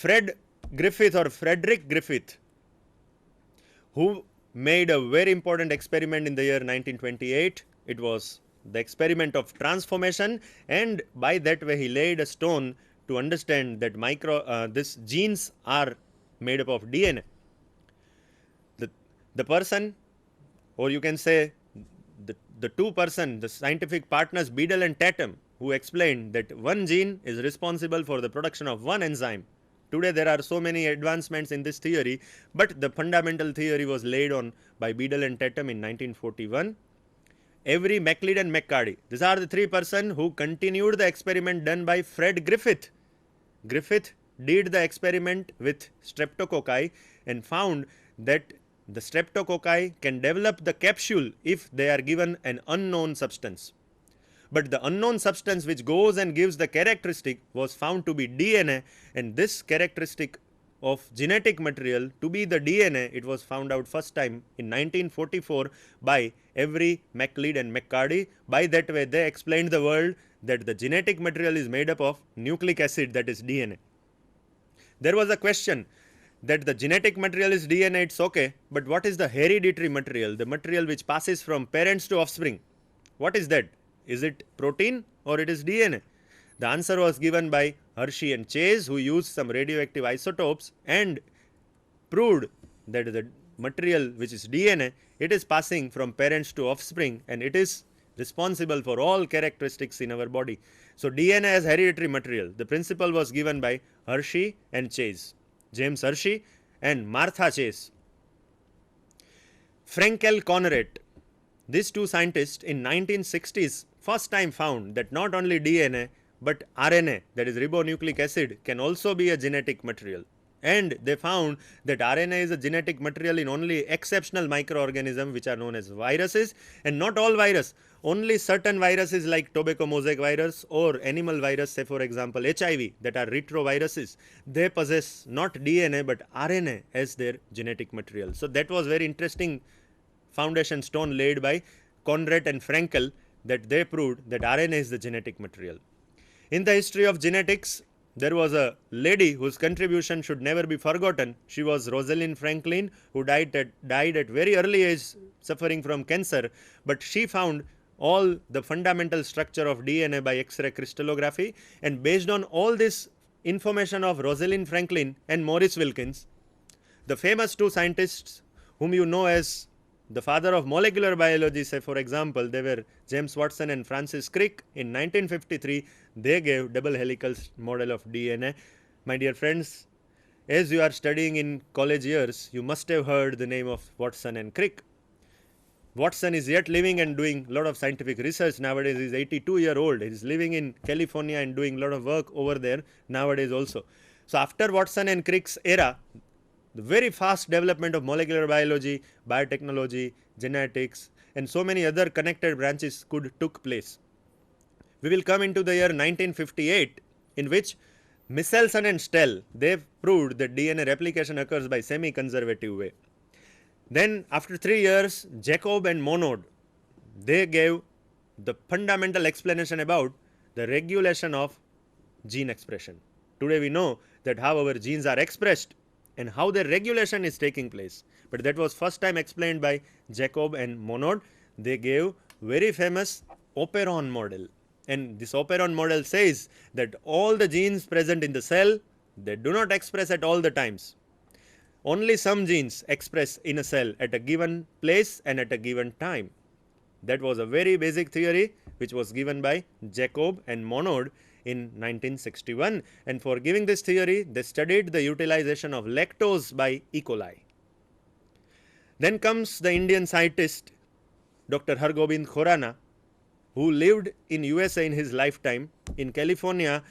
Frederick Griffith, who made a very important experiment in the year 1928. It was the experiment of transformation, and by that way he laid a stone to understand that these genes are made up of DNA. The person, or you can say the the scientific partners Beadle and Tatum, who explained that one gene is responsible for the production of one enzyme. Today there are so many advancements in this theory, but the fundamental theory was laid on by Beadle and Tatum in 1941. Avery, MacLeod and McCarty, these are the three persons who continued the experiment done by Fred Griffith. Griffith did the experiment with streptococci and found that the streptococci can develop the capsule if they are given an unknown substance. But the unknown substance which goes and gives the characteristic was found to be DNA, and this characteristic of genetic material to be the DNA, it was found out first time in 1944 by Avery, MacLeod and McCarty. By that way they explained the world that the genetic material is made up of nucleic acid, that is DNA. There was a question that the genetic material is DNA, it's okay, but what is the hereditary material, the material which passes from parents to offspring? What is that? Is it protein or it is DNA? The answer was given by Hershey and Chase, who used some radioactive isotopes and proved that the material which is DNA, it is passing from parents to offspring, and it is responsible for all characteristics in our body. So DNA as hereditary material, the principle was given by Hershey and Chase, James Hershey and Martha Chase. Frankel Conrad, these two scientists in 1960s first time found that not only DNA but RNA, that is ribonucleic acid, can also be a genetic material. And they found that RNA is a genetic material in only exceptional microorganisms which are known as viruses, and not all virus, only certain viruses like tobacco mosaic virus or animal virus, say for example HIV, that are retroviruses, they possess not DNA but RNA as their genetic material. So that was very interesting foundation stone laid by Conrad and Frankel, that they proved that RNA is the genetic material. In the history of genetics, there was a lady whose contribution should never be forgotten. She was Rosalind Franklin, who died at very early age suffering from cancer, but she found all the fundamental structure of DNA by X-ray crystallography, and based on all this information of Rosalind Franklin and Maurice Wilkins, the famous two scientists whom you know as the father of molecular biology, say for example, they were James Watson and Francis Crick. In 1953, they gave double helical model of DNA. My dear friends, as you are studying in college years, you must have heard the name of Watson and Crick. Watson is yet living and doing a lot of scientific research nowadays. He is 82-year-old. He is living in California and doing a lot of work over there nowadays also. So after Watson and Crick's era, the very fast development of molecular biology, biotechnology, genetics and so many other connected branches took place. We will come into the year 1958, in which Michelson and Stell, they proved that DNA replication occurs by semi-conservative way. Then after 3 years, Jacob and Monod, they gave the fundamental explanation about the regulation of gene expression. Today we know that how our genes are expressed and how their regulation is taking place, but that was first time explained by Jacob and Monod. They gave very famous operon model, and this operon model says that all the genes present in the cell, they do not express at all the times. Only some genes express in a cell at a given place and at a given time. That was a very basic theory which was given by Jacob and Monod in 1961, and for giving this theory they studied the utilization of lactose by E. coli. Then comes the Indian scientist Dr. Hargobind Khorana, who lived in USA in his lifetime. In California,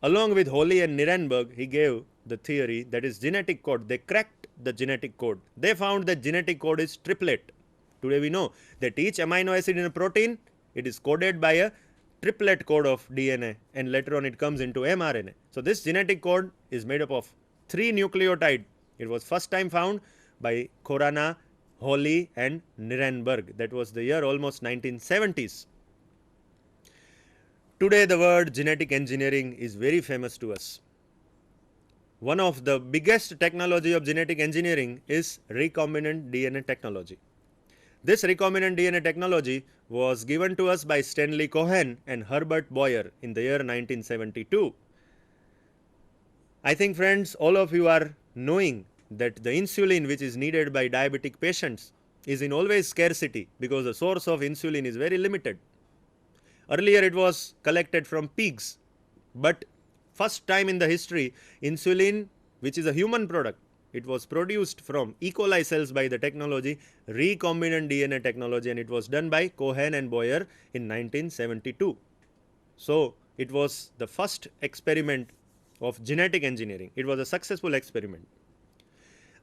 along with Holy and Nirenberg, he gave the theory, that is genetic code. They cracked the genetic code. They found that genetic code is triplet. Today we know that each amino acid in a protein, it is coded by a triplet code of DNA, and later on it comes into mRNA. So this genetic code is made up of 3 nucleotides. It was first time found by Khorana, Holy and Nirenberg. That was the year almost 1970s. Today the word genetic engineering is very famous to us. one of the biggest technology of genetic engineering is recombinant DNA technology. This recombinant DNA technology was given to us by Stanley Cohen and Herbert Boyer in the year 1972. I think, friends, all of you are knowing that the insulin which is needed by diabetic patients is in always scarcity because the source of insulin is very limited. Earlier it was collected from pigs, but first time in the history, insulin, which is a human product, it was produced from E. coli cells by the technology recombinant DNA technology, and it was done by Cohen and Boyer in 1972. So it was the first experiment of genetic engineering. It was a successful experiment.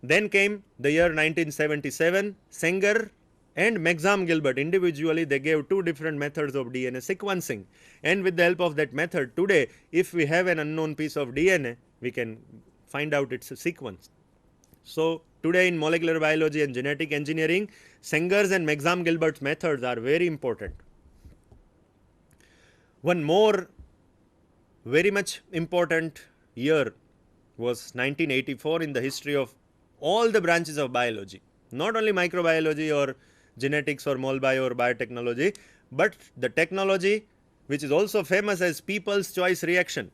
Then came the year 1977. Sanger and Maxam Gilbert individually they gave two different methods of DNA sequencing, and with the help of that method today if we have an unknown piece of DNA we can find out its sequence. So today in molecular biology and genetic engineering, Sanger's and Maxam Gilbert's methods are very important. One more very much important year was 1984 in the history of all the branches of biology, not only microbiology or genetics or molbio or biotechnology, but the technology which is also famous as people's choice reaction,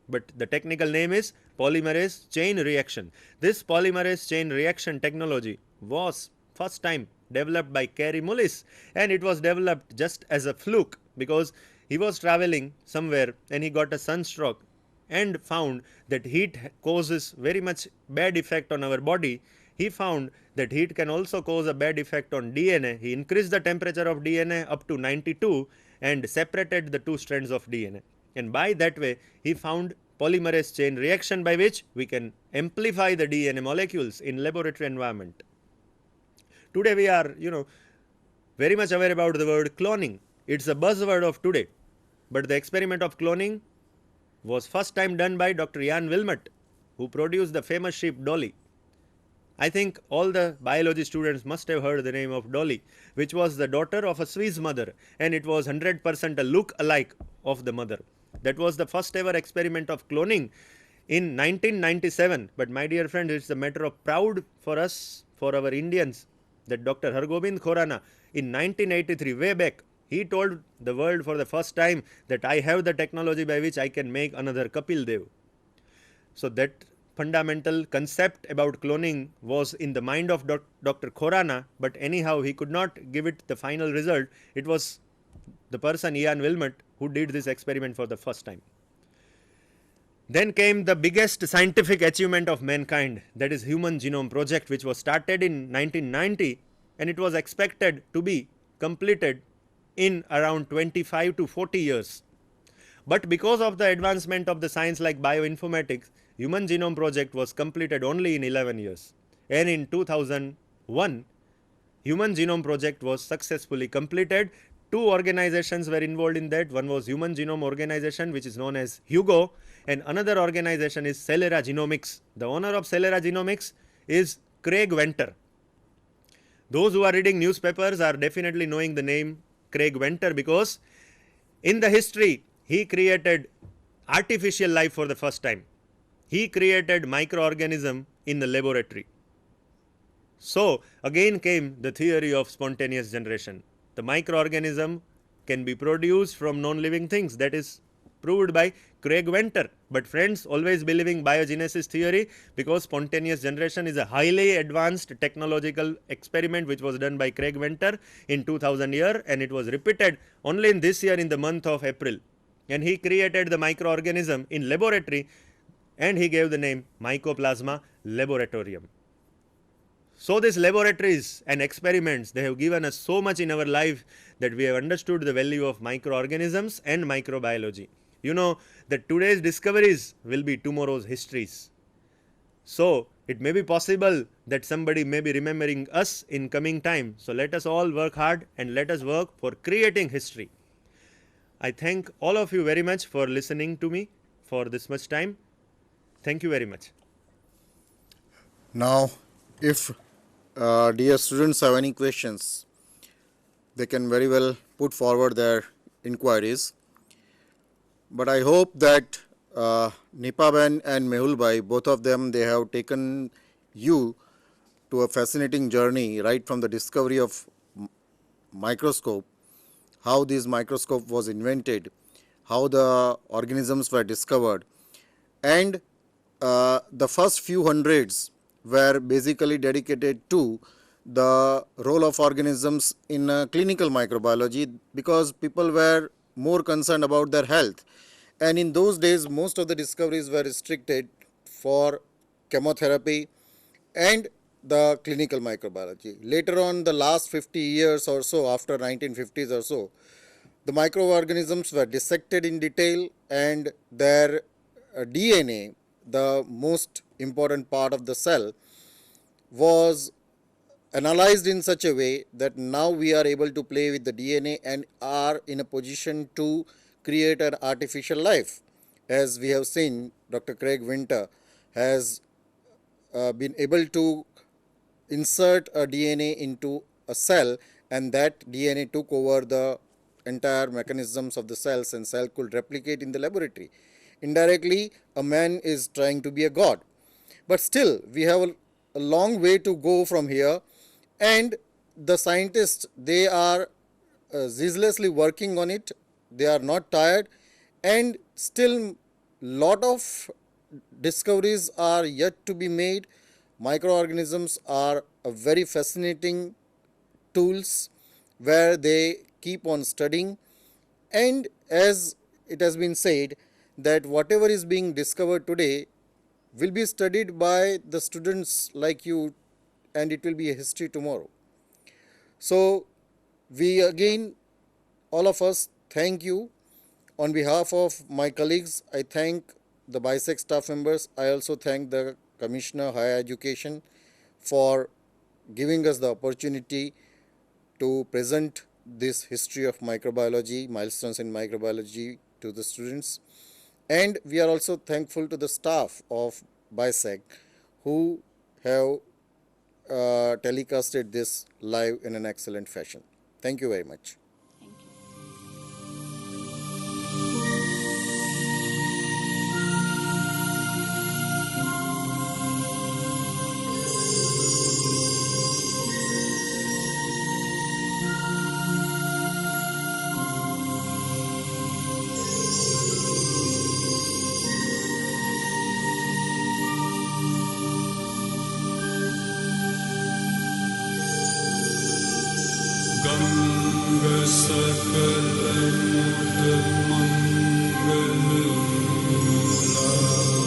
but the technical name is polymerase chain reaction. This polymerase chain reaction technology was first time developed by Kary Mullis, and it was developed just as a fluke because he was traveling somewhere and he got a sunstroke and found that heat causes very much bad effect on our body. He found that heat can also cause a bad effect on DNA. He increased the temperature of DNA up to 92 and separated the two strands of DNA, and by that way he found polymerase chain reaction by which we can amplify the DNA molecules in laboratory environment. Today we are very much aware about the word cloning. It's a buzzword of today, but the experiment of cloning was first time done by Dr. Jan Wilmot, who produced the famous sheep Dolly. I think all the biology students must have heard the name of Dolly, which was the daughter of a Swiss mother, and it was 100% a look alike of the mother. That was the first ever experiment of cloning in 1997. But my dear friends, it's a matter of proud for us, for our Indians, that Dr. Hargobind Khorana in 1983, way back, he told the world for the first time that I have the technology by which I can make another Kapil Dev. So that fundamental concept about cloning was in the mind of Dr. Khorana, but anyhow he could not give it the final result. It was the person Ian Wilmot who did this experiment for the first time. Then came the biggest scientific achievement of mankind, that is Human Genome Project, which was started in 1990 and it was expected to be completed in around 25 to 40 years. But because of the advancement of the science like bioinformatics, Human Genome Project was completed only in 11 years. And in 2001, Human Genome Project was successfully completed. Two organizations were involved in that. One was Human Genome Organization, which is known as HUGO, and another organization is Celera Genomics. The owner of Celera Genomics is Craig Venter. Those who are reading newspapers are definitely knowing the name Craig Venter because in the history he created artificial life for the first time. He created microorganism in the laboratory. So again came the theory of spontaneous generation. The microorganism can be produced from non-living things. That is proved by Craig Venter. But friends, always believing biogenesis theory because spontaneous generation is a highly advanced technological experiment which was done by Craig Venter in 2000 year, and it was repeated only in this year in the month of April. And he created the microorganism in laboratory and he gave the name Mycoplasma laboratorium. So these laboratories and experiments, they have given us so much in our life that we have understood the value of microorganisms and microbiology. You know that today's discoveries will be tomorrow's histories. So it may be possible that somebody may be remembering us in coming time. So let us all work hard and let us work for creating history. I thank all of you very much for listening to me for this much time. Thank you very much. Now, if dear students have any questions, they can very well put forward their inquiries. But I hope that Nipaben and Mehulbhai, both of them, they have taken you to a fascinating journey right from the discovery of microscope, how this microscope was invented, how the organisms were discovered, and the first few hundreds were basically dedicated to the role of organisms in clinical microbiology, because people were more concerned about their health. And in those days, most of the discoveries were restricted for chemotherapy and the clinical microbiology. Later on, the last 50 years or so, after 1950s or so, the microorganisms were dissected in detail, and their DNA, the most important part of the cell, was analyzed in such a way that now we are able to play with the DNA and are in a position to create an artificial life. As we have seen, Dr. Craig Winter has been able to insert a DNA into a cell, and that DNA took over the entire mechanisms of the cells, and cell could replicate in the laboratory. Indirectly, a man is trying to be a god. But still, we have a long way to go from here, and the scientists, they are zealously working on it. They are not tired, and still lot of discoveries are yet to be made. Microorganisms are a very fascinating tools where they keep on studying, and as it has been said that whatever is being discovered today will be studied by the students like you, and it will be a history tomorrow. So we again, all of us, thank you. On behalf of my colleagues, I thank the BISEC staff members. I also thank the Commissioner Higher Education for giving us the opportunity to present this history of microbiology, milestones in microbiology, to the students. And we are also thankful to the staff of BISEC who have telecasted this live in an excellent fashion. Thank you very much. Thank you. गंग सकल मुद मंगल मूला